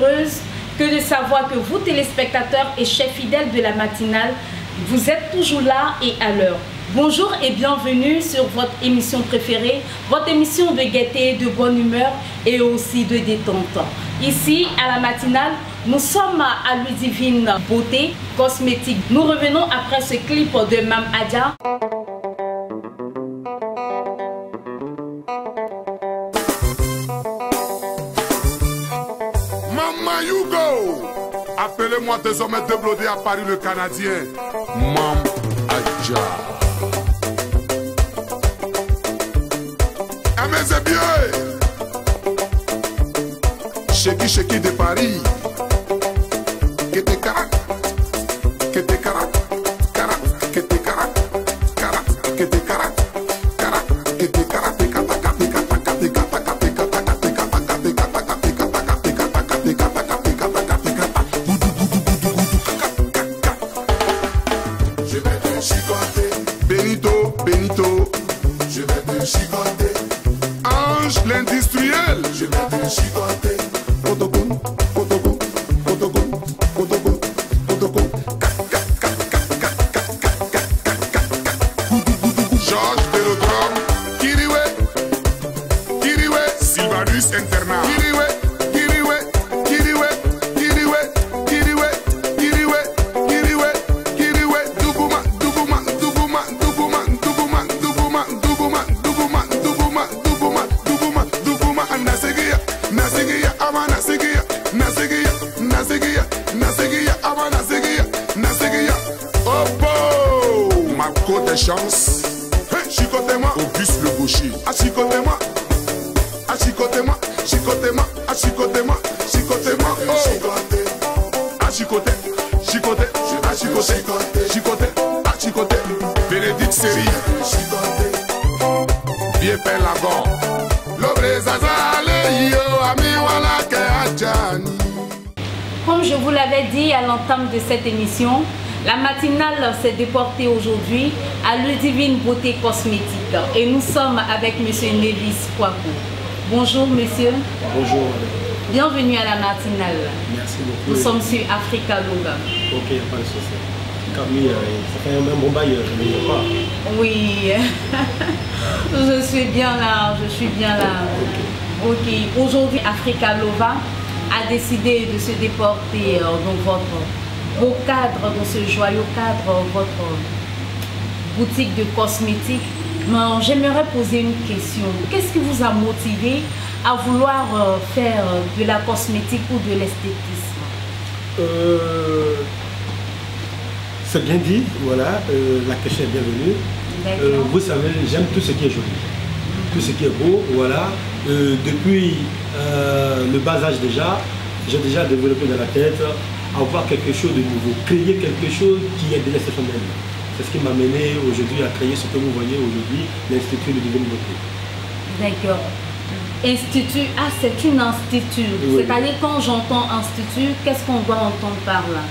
heureuse que de savoir que vous, téléspectateurs et chers fidèles de la matinale, vous êtes toujours là et à l'heure. Bonjour et bienvenue sur votre émission préférée, votre émission de gaieté, de bonne humeur et aussi de détente. Ici, à la matinale, nous sommes à Ludivine Beauté Cosmétique. Nous revenons après ce clip de Mam Adja. Mama you go. Appelez-moi désormais déblodé à Paris le Canadien. Mam Adja. Ah mais c'est bien. Sheki de Paris. Que te carac. Que te carac. Carac. Que te carac. Carac. Que te carac. Carac. Que te carac. Benito, je vais te chicoter. Ange l'industriel, je vais te chicoter. Protocole, protocole, protocole, protocole, protocole. Georges Delodrome, Kiriwe, Kiriwe, Sylvanus Internat. Kiriwe, Kiriwe, Kiriwe, Kiriwe, Kiriwe, Kiriwe, Kiriwe, Kiriwe, Duguma, Duguma, Duguma, Duguma, Duguma, Duguma, Duguma, Duguma, Duguma, Duguma, Duguma, Duguma, Nasegia, Nasegia, Ama Nasegia, Nasegia, Nasegia, Nasegia, Ama Nasegia, Nasegia. Oh, oh, ma côte de chance. Chicotez-moi, Auguste le gaucher. Ah, chicotez-moi, ah, chicotez-moi, chicotez-moi, ah, chicotez-moi, chicotez-moi. Oh, ah, chicoté, chicoté, ah, chicoté, chicoté, ah, chicoté. Bénédicte Série, bien père Lagon. L'obre zazale, yo, ami wala ke adjani. Comme je vous l'avais dit à l'entame de cette émission, la matinale s'est déportée aujourd'hui à Ludivine Beauté Cosmétique et nous sommes avec M. Nevis Kouakou. Bonjour monsieur. Bonjour. Bienvenue à la matinale. Merci beaucoup. Nous sommes sur Africa Loga. Ok, il n'y a pas de souci. Camille, ça fait un bon bail, je ne sais pas. Oui, je suis bien là, je suis bien là. Ok, aujourd'hui Africa Loga a décidé de se déporter dans votre beau cadre, dans ce joyeux cadre, votre boutique de cosmétiques. Mais j'aimerais poser une question. Qu'est-ce qui vous a motivé à vouloir faire de la cosmétique ou de l'esthétisme? C'est bien dit, voilà, la question est bienvenue. Vous savez, j'aime tout ce qui est joli, tout ce qui est beau, voilà. Depuis le bas âge déjà, j'ai déjà développé dans la tête avoir quelque chose de nouveau, créer quelque chose qui est de l'exceptionnel. C'est ce qui m'a mené aujourd'hui à créer ce que vous voyez aujourd'hui, l'Institut Ludivine Beauté. D'accord. Institut, ah c'est une institut. Oui. C'est-à-dire quand j'entends institut, qu'est-ce qu'on doit entendre par là?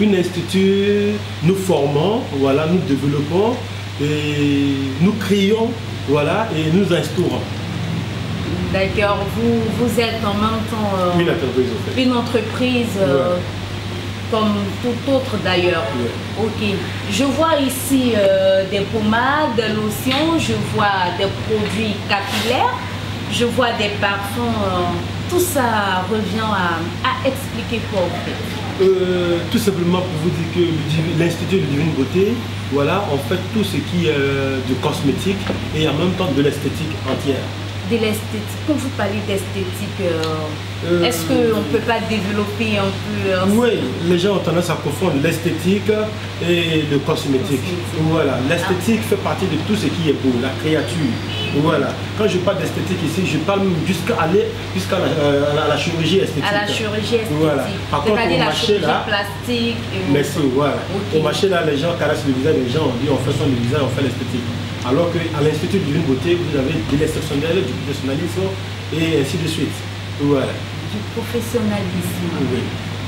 Une institut, nous formons, voilà, nous développons, et nous créons, voilà, et nous instaurons. D'accord, vous êtes en même temps une entreprise, en fait. Une entreprise comme tout autre d'ailleurs. Ok, je vois ici des pommades, des lotions, je vois des produits capillaires, je vois des parfums. Tout ça revient à expliquer quoi en fait? Tout simplement pour vous dire que l'Institut Ludivine Beauté, voilà, on fait tout ce qui est de cosmétique et en même temps de l'esthétique entière. De l'esthétique, quand vous parlez d'esthétique, est-ce qu'on ne peut pas développer un peu Oui, les gens ont tendance à confondre l'esthétique et le cosmétique. Voilà, l'esthétique fait partie de tout ce qui est beau, la créature. Voilà, quand je parle d'esthétique ici, je parle jusqu'à aller jusqu'à la chirurgie esthétique. À la chirurgie esthétique. Voilà. Par contre, au marché là, plastique. merci, voilà. Okay. Au marché là, les gens caressent le visage, les gens disent on fait son visage, on fait l'esthétique. Alors qu'à l'Institut Ludivine Beauté, vous avez de l'exceptionnel, du professionnalisme et ainsi de suite. Voilà. Du professionnalisme. Oui.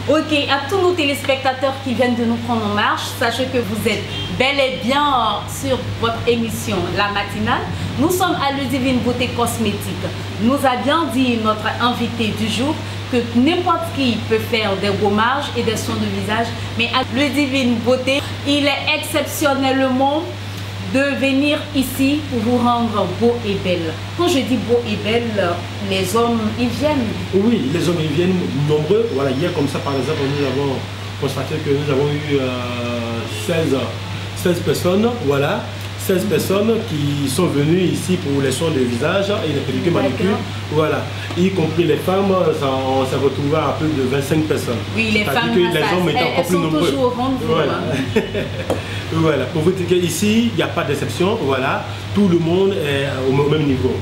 Ok, à tous nos téléspectateurs qui viennent de nous prendre en marche, sachez que vous êtes bel et bien sur votre émission La Matinale. Nous sommes à Ludivine Beauté Cosmétique. Nous a bien dit notre invité du jour que n'importe qui peut faire des gommages et des soins de visage, mais à Ludivine Beauté, il est exceptionnellement de venir ici pour vous rendre beau et belle. Quand je dis beau et belle, les hommes, ils viennent. Oui, les hommes, ils viennent nombreux. Voilà, hier, comme ça, par exemple, nous avons constaté que nous avons eu 16 personnes, voilà. 16 personnes qui sont venues ici pour les soins de visage et les pédicures manucures, voilà, y compris les femmes, on s'est retrouvé à plus de 25 personnes. Oui, les femmes, que les hommes étaient encore plus nombreux. Toujours au rendez-vous. Voilà. Voilà, pour vous dire qu'ici, il n'y a pas d'exception, voilà, tout le monde est au même niveau.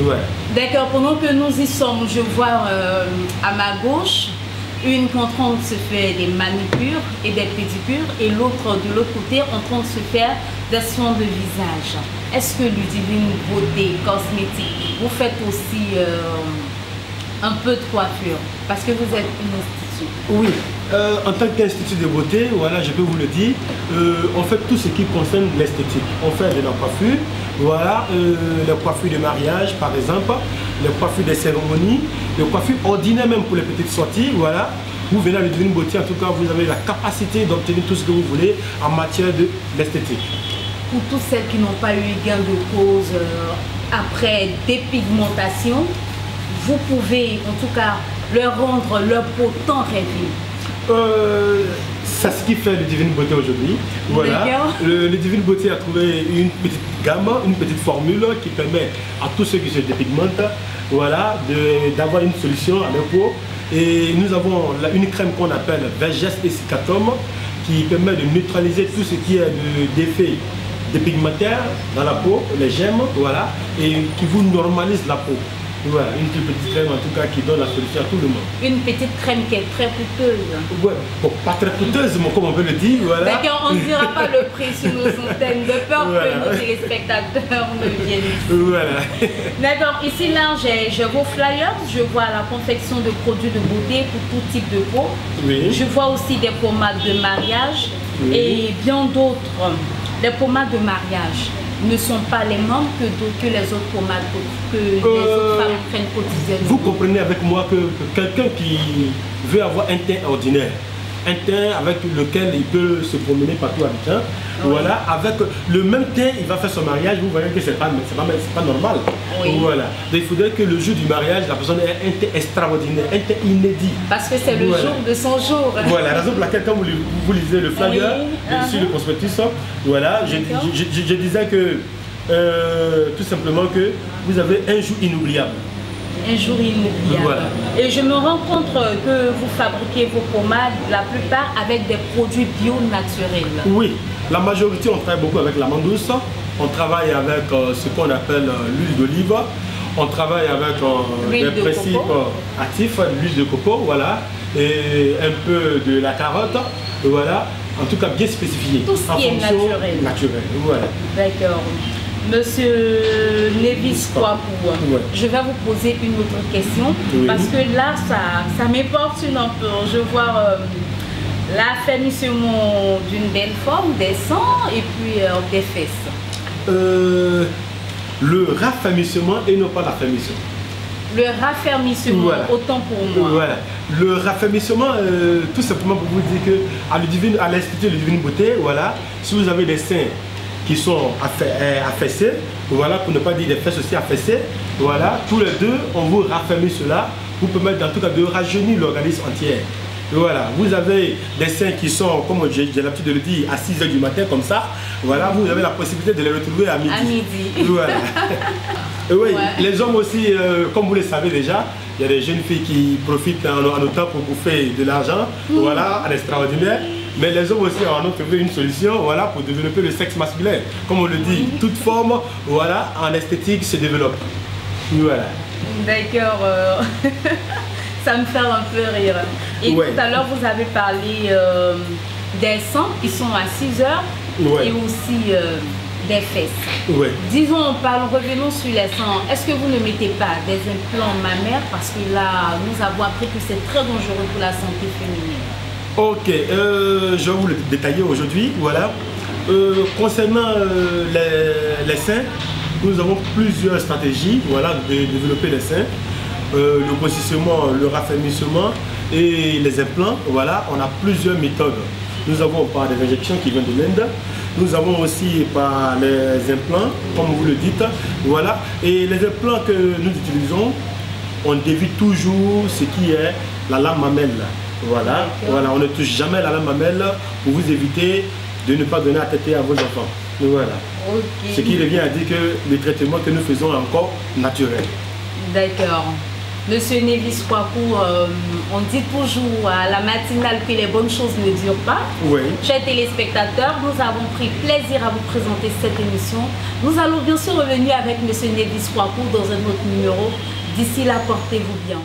Voilà. D'accord, pendant que nous y sommes, je vois à ma gauche une qui est en train de se faire des manucures et des pédicures et l'autre de l'autre côté en train de se faire des soins de visage. Est-ce que Ludivine Beauté Cosmétique, vous faites aussi un peu de coiffure? Parce que vous êtes une institut. Oui, en tant qu'institut de beauté, voilà, je peux vous le dire, on fait tout ce qui concerne l'esthétique. On fait de la coiffure, voilà, les coiffures de mariage par exemple, les coiffures des cérémonies, les coiffures ordinaires même pour les petites sorties, voilà. Vous venez à Ludivine Beauté, en tout cas, vous avez la capacité d'obtenir tout ce que vous voulez en matière d'esthétique. Pour toutes celles qui n'ont pas eu gain de cause après dépigmentation, vous pouvez en tout cas leur rendre leur peau tant rêvée. C'est ce qui fait Ludivine Beauté aujourd'hui. Voilà. Ludivine Beauté a trouvé une petite gamme, une petite formule qui permet à tous ceux qui se dépigmentent, voilà, d'avoir une solution à leur peau. Et nous avons une crème qu'on appelle Vergès et Cicatum qui permet de neutraliser tout ce qui est d'effets dépigmentaires dans la peau, les gemmes, voilà, et qui vous normalise la peau. Voilà, une petite crème en tout cas qui donne la solution à tout le monde. Une petite crème qui est très coûteuse. Ouais, bon, pas très coûteuse, mais comme on peut le dire, voilà. D'accord, on ne dira pas le prix sur nos antennes, de peur que nos téléspectateurs ne viennent ici. Voilà. D'accord, ici là j'ai vos flyers, je vois la confection de produits de beauté pour tout type de peau. Oui. Je vois aussi des pommades de mariage et bien d'autres. Les pommades de mariage ne sont pas les mêmes que les autres pommades que les autres femmes prennent quotidiennement. Vous comprenez avec moi que quelqu'un qui veut avoir un teint ordinaire, un teint avec lequel il peut se promener partout à Abidjan, voilà, avec le même teint, il va faire son mariage, vous voyez que c'est pas normal. Oui. Voilà. Donc il faudrait que le jour du mariage, la personne ait un teint extraordinaire, un teint inédit. Parce que c'est le jour de son jour. Voilà, la raison pour laquelle quand vous lisez le flyer, sur le prospectus, voilà, je disais que tout simplement que vous avez un jour inoubliable. Un jour inoubliable. Voilà. Et je me rends compte que vous fabriquez vos pommades, la plupart avec des produits bio naturels. Oui, la majorité, on travaille beaucoup avec l'amande douce, on travaille avec ce qu'on appelle l'huile d'olive, on travaille avec des principes actifs, l'huile de coco, voilà, et un peu de la carotte, voilà, en tout cas bien spécifié. Tout ce qui est naturel. Naturel, voilà. D'accord. Monsieur Nevis Kouapou, je vais vous poser une autre question parce que là, ça m'importune un peu. Je vois l'affermissement d'une belle forme, des seins et puis des fesses. Le raffermissement et non pas l'affermissement. Le raffermissement, autant pour moi. Voilà. Le raffermissement, tout simplement pour vous dire que à l'Institut de Ludivine Beauté, voilà, si vous avez des seins qui sont affaissés, voilà, pour ne pas dire des fesses aussi affaissées, voilà, tous les deux, on vous raffermit cela pour permettre en tout cas de rajeunir l'organisme entier. Voilà, vous avez des seins qui sont, comme j'ai l'habitude de le dire, à 6 h du matin comme ça, voilà, vous avez la possibilité de les retrouver à midi. À midi. Voilà. Oui, les hommes aussi, comme vous le savez déjà, il y a des jeunes filles qui profitent en autant pour bouffer de l'argent, voilà, à l'extraordinaire. Mais les hommes aussi en ont trouvé une solution, voilà, pour développer le sexe masculin. Comme on le dit, toute forme, voilà, en esthétique se développe. Voilà. D'accord. Ça me fait un peu rire. Et tout à l'heure, vous avez parlé des seins qui sont à 6 h et aussi des fesses. Disons, revenons sur les seins. Est-ce que vous ne mettez pas des implants mammaires? Parce que là, nous avons appris que c'est très dangereux pour la santé féminine. Ok, je vais vous le détailler aujourd'hui. Voilà. Concernant les seins, nous avons plusieurs stratégies, voilà, de développer les seins. le grossissement, le raffermissement et les implants. Voilà, on a plusieurs méthodes. Nous avons par des injections qui viennent de l'Inde. Nous avons aussi par les implants, comme vous le dites. Voilà, et les implants que nous utilisons, on évite toujours ce qui est la lame mamelle. Voilà, voilà, on ne touche jamais la lame mamelle pour vous éviter de ne pas donner à téter à vos enfants. Voilà. Ce qui revient à dire que le traitement que nous faisons est encore naturel. D'accord. Monsieur Nevis Kwaku, on dit toujours à la matinale que les bonnes choses ne durent pas. Oui. Chers téléspectateurs, nous avons pris plaisir à vous présenter cette émission. Nous allons bien sûr revenir avec Monsieur Nevis Kwaku dans un autre numéro. D'ici là, portez-vous bien.